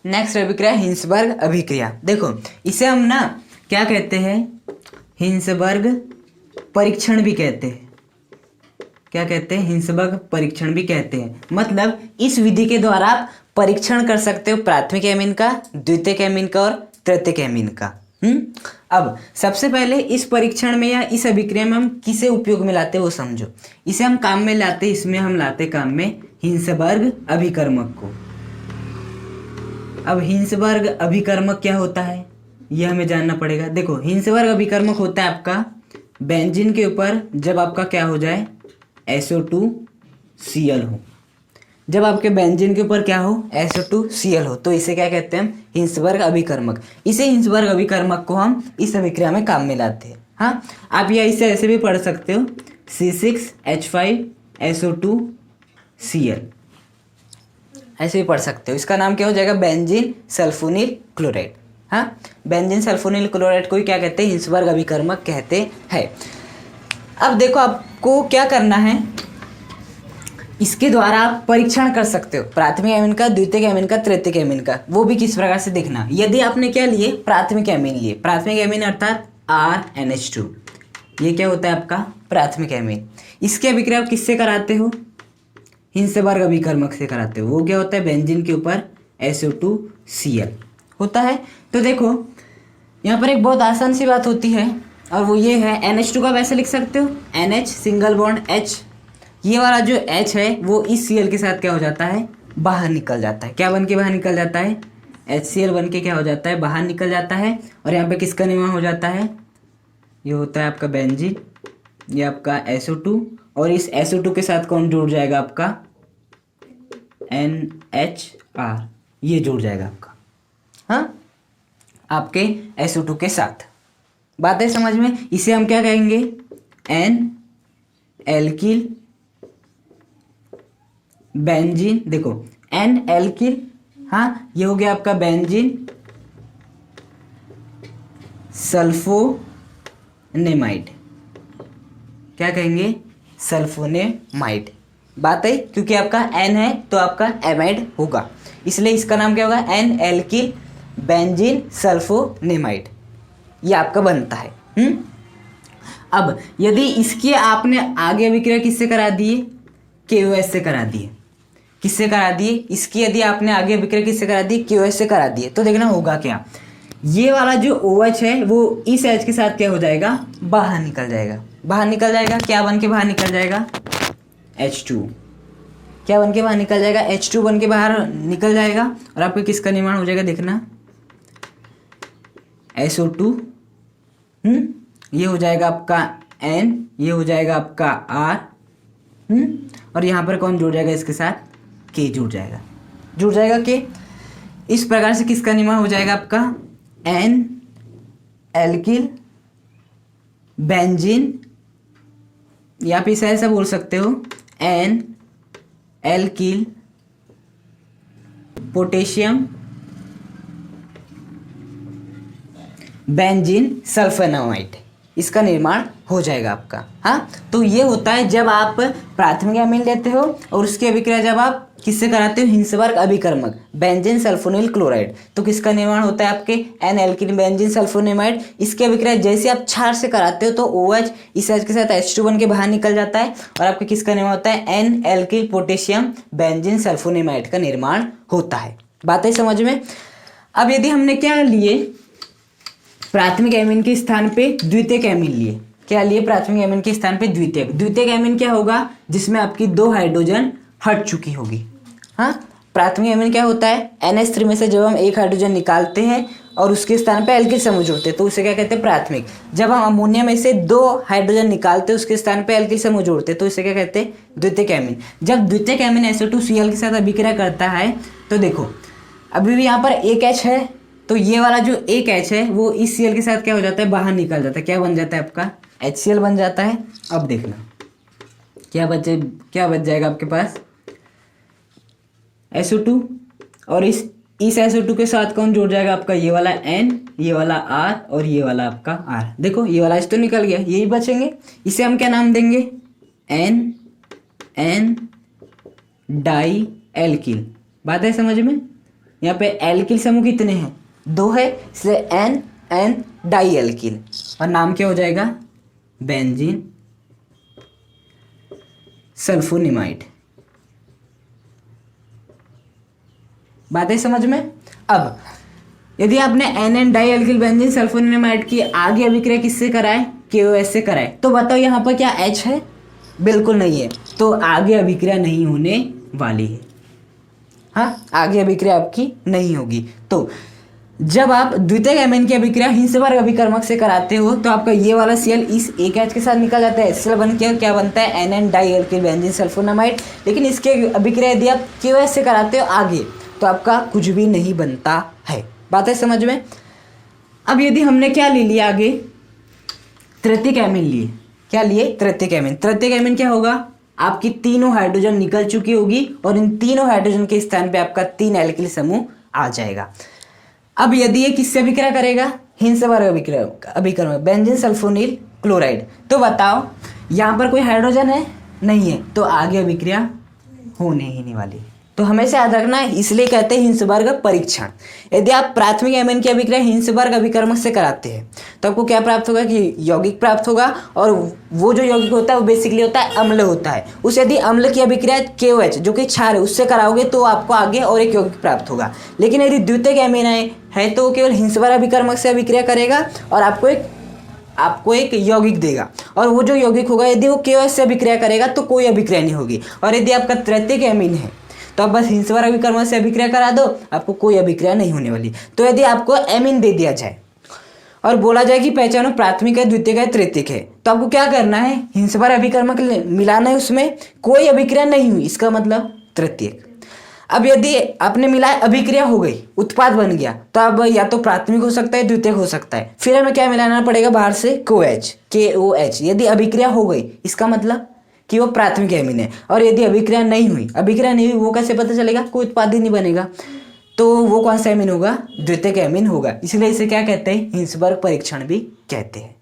Next अभिक्रिया Hinsberg अभिक्रिया। देखो इसे हम ना क्या कहते हैं, हिंसबर्ग परीक्षण भी कहते हैं। क्या कहते हैं, हिंसबर्ग परीक्षण भी कहते हैं। मतलब इस विधि के द्वारा आप परीक्षण कर सकते हो प्राथमिक एमीन का, द्वितीयक एमीन का और तृतीयक एमीन का। अब सबसे पहले इस परीक्षण में या इस अभिक्रिया में हम किसे उपयोग में लाते हैं वो समझो। इसे हम काम में लाते, इसमें हम लाते काम में हिंसबर्ग अभिकर्मक को। अब हिंसबर्ग अभिकर्मक क्या होता है ये हमें जानना पड़ेगा। देखो हिंसबर्ग अभिकर्मक होता है आपका बेंजीन के ऊपर जब आपका क्या हो जाए, SO2Cl हो। जब आपके बेंजीन के ऊपर क्या हो, SO2Cl हो, तो इसे क्या कहते हैं हम, हिंसबर्ग अभिकर्मक। इसे हिंसबर्ग अभिकर्मक को हम इस अभिक्रिया में काम में लाते हैं। हाँ, आप या इसे ऐसे भी पढ़ सकते हो, C6H5SO2Cl, ऐसे भी पढ़ सकते हो। इसका नाम क्या हो जाएगा, बेंजीन सल्फोनिल क्लोराइड। हाँ, बेंजीन सल्फोनिल क्लोराइड को ही क्या कहते हैं, हिंसबर्ग अभिकर्मक कहते हैं। अब देखो आपको क्या करना है, इसके द्वारा आप परीक्षण कर सकते हो प्राथमिक एमीन का, द्वितीयक एमीन का, तृतीयक एमीन का। वो भी किस प्रकार से देखना, यदि आपने क्या लिए, प्राथमिक एमीन लिए, प्राथमिक एमीन अर्थात RNH2, ये क्या होता है आपका प्राथमिक एमीन। इसकी अभिक्रिया आप किससे कराते हो, हिंसबर्ग अभिकर्मक से कराते हो। वो क्या होता है, बेंजीन के ऊपर SO2Cl होता है। तो देखो यहाँ पर एक बहुत आसान सी बात होती है, और वो ये है, NH2 का वैसे लिख सकते हो, NH सिंगल बॉन्ड H, ये वाला जो H है वो इस Cl के साथ क्या हो जाता है, बाहर निकल जाता है। क्या बन के बाहर निकल जाता है, HCl बन के क्या हो जाता है, बाहर निकल जाता है। और यहाँ पे किसका निर्माण हो जाता है, ये होता है आपका बेंजीन, ये आपका SO2, और इस SO2 के साथ कौन जुड़ जाएगा, आपका NHR, ये जुड़ जाएगा आपका, हाँ, आपके SO2 के साथ। बात है समझ में। इसे हम क्या कहेंगे, N एल्किल बेंजीन। देखो N एल्किल, हाँ, ये हो गया आपका बेंजीन सल्फोनेमाइड। क्या कहेंगे, सल्फोनेमाइड। बात है, क्योंकि आपका N है तो आपका एमाइड होगा, इसलिए इसका नाम क्या होगा, N एल्किल बेंजीन सल्फोनेमाइड, ये आपका बनता है। अब यदि इसकी आपने आगे अभिक्रिया किससे करा दिए, KOH से करा दिए। किससे करा दिए, इसकी यदि आपने आगे अभिक्रिया किससे करा दी, KOH से करा दिए, तो देखना होगा क्या, ये वाला जो OH है वो इस H के साथ क्या हो जाएगा, बाहर निकल जाएगा। बाहर निकल जाएगा, क्या बन के बाहर निकल जाएगा, H2। क्या बन के बाहर निकल जाएगा, H2 बन के बाहर निकल जाएगा। और आपको किसका निर्माण हो जाएगा, देखना, SO2, ये हो जाएगा आपका N, ये हो जाएगा आपका R, और यहाँ पर कौन जुड़ जाएगा इसके साथ, K जुड़ जाएगा। जुड़ जाएगा K। इस प्रकार से किसका निर्माण हो जाएगा, आपका N एल्किल बेंजीन, या फिर इसे ऐसा बोल सकते हो, N alkyl potassium benzene sulphonamide, इसका निर्माण हो जाएगा आपका। हाँ, तो ये होता है जब आप प्राथमिक एमीन लेते हो और उसकी अभिक्रिया जब आप किससे कराते हो, हिंसबर्ग अभिकर्मक बेंजीन सल्फोनिल क्लोराइड, तो किसका निर्माण होता है, आपके N एल्किल बेंजीन सल्फोनेमाइड। इसकी अभिक्रिया जैसे आप क्षार से कराते हो तो OH इस H के साथ H2 बन के बाहर निकल जाता है, और आपके किसका निर्माण होता है, N alkyl potassium benzene sulphonamide का निर्माण होता है। बात है समझ में। अब यदि हमने क्या लिए, प्राथमिक एमीन के स्थान पे द्वितीयक एमीन लिए, क्या लिए, प्राथमिक एमीन के स्थान पे द्वितीयक। द्वितीयक एमीन क्या होगा, जिसमें आपकी 2 हाइड्रोजन हट चुकी होगी। हाँ, प्राथमिक एमीन क्या होता है, NH3 में से जब हम एक हाइड्रोजन निकालते हैं और उसके स्थान पे एल्किल समूह जोड़ते हैं तो उसे क्या कहते हैं, प्राथमिक। जब हम अमोनिया में से 2 हाइड्रोजन निकालते हैं उसके स्थान पे एल्किल समूह जोड़ते हैं तो इसे क्या कहते हैं, द्वितीयक एमीन। जब द्वितीयक एमीन SO2Cl के साथ अभिक्रिया करता है तो देखो अभी भी यहाँ पर एक H है, तो ये वाला जो एक H है वो इस Cl के साथ क्या हो जाता है, बाहर निकल जाता है। क्या बन जाता है, आपका HCl बन जाता है। अब देखना क्या बच जाएगा आपके पास, SO2, और इस SO2 के साथ कौन जुड़ जाएगा, आपका ये वाला N, ये वाला R, और ये वाला आपका R। देखो ये वाला H तो निकल गया, यही बचेंगे। इसे हम क्या नाम देंगे, N डाई एल्किल। बात है समझ में। यहाँ पे एल्किल समूह कितने हैं, 2 है, इसलिए एन एन डाई एल्किल, और नाम क्या हो जाएगा, बेंजीन सल्फोनिमाइड। बात है समझ में। अब यदि आपने N N di alkyl benzene sulfonimide की आगे अभिक्रिया किससे कराए, KOH से कराए, तो बताओ यहाँ पर क्या H है, बिल्कुल नहीं है, तो आगे अभिक्रिया नहीं होने वाली है। हाँ, आगे अभिक्रिया आपकी नहीं होगी। तो जब आप द्वितीयक एमीन की अभिक्रिया हिंसवर्ग अभिकर्मक से कराते हो तो आपका ये वाला Cl इस एक H के साथ निकल जाता है, इसलिए बन के क्या बनता है, NN di alkyl benzene sulfonamide. लेकिन इसके अभिक्रिया यदि आप KOH से कराते हो आगे तो आपका कुछ भी नहीं बनता है। बात है समझ में। अब यदि हमने क्या ले लिया आगे, तृतीयक एमीन लिए, क्या लिए, तृतीयक एमीन। तृतीयक एमीन क्या होगा, आपकी तीनों हाइड्रोजन निकल चुकी होगी और इन तीनों हाइड्रोजन के स्थान पे आपका 3 एल्किल समूह आ जाएगा। अब यदि ये किससे अभिक्रिया करेगा, हिंसवर्ग अभिकर्मक बेंजीन सल्फोनील क्लोराइड, तो बताओ यहाँ पर कोई हाइड्रोजन है, नहीं है, तो आगे अभिक्रिया होने ही नहीं वाली। तो हमेशा याद रखना है, इसलिए कहते हैं हिंसवर्ग परीक्षण। यदि आप प्राथमिक एमीन की अभिक्रिया हिंसवर्ग अभिकर्मक से कराते हैं तो आपको क्या प्राप्त होगा कि यौगिक प्राप्त होगा, और वो जो यौगिक होता है वो बेसिकली होता है अम्ल होता है। उस यदि अम्ल की अभिक्रिया KOH जो कि क्षार है उससे कराओगे तो आपको आगे और एक यौगिक प्राप्त होगा। लेकिन यदि द्वितीयक एमीन है तो केवल हिंसवर्ग अभिकर्मक से अभिक्रिया करेगा और आपको एक यौगिक देगा, और वो जो यौगिक होगा यदि वो KOH से अभिक्रिया करेगा तो कोई अभिक्रिया नहीं होगी। और यदि आपका तृतीयक एमीन है तो आप बस हिंसवर्ग अभिकर्मक से अभिक्रिया करा दो, आपको कोई अभिक्रिया नहीं होने वाली। तो यदि आपको एमीन दे दिया जाए और बोला जाए कि पहचानो प्राथमिक है, द्वितीयक है, तृतीयक है, तो आपको क्या करना है, हिंसवर्ग अभिकर्मक मिलाना है, उसमें कोई अभिक्रिया नहीं हुई, इसका मतलब तृतीयक। अब यदि आपने मिलाया, अभिक्रिया हो गई, उत्पाद बन गया, तो अब या तो प्राथमिक हो सकता है, द्वितीयक हो सकता है, फिर हमें क्या मिलाना पड़ेगा बाहर से, KOH। यदि अभिक्रिया हो गई इसका मतलब कि वो प्राथमिक एमीन है। और यदि अभिक्रिया नहीं हुई वो कैसे पता चलेगा, कोई उत्पाद ही नहीं बनेगा, तो वो कौन सा एमीन होगा, द्वितीयक एमीन होगा। इसलिए इसे क्या कहते हैं, हिंसवर्ग परीक्षण भी कहते हैं।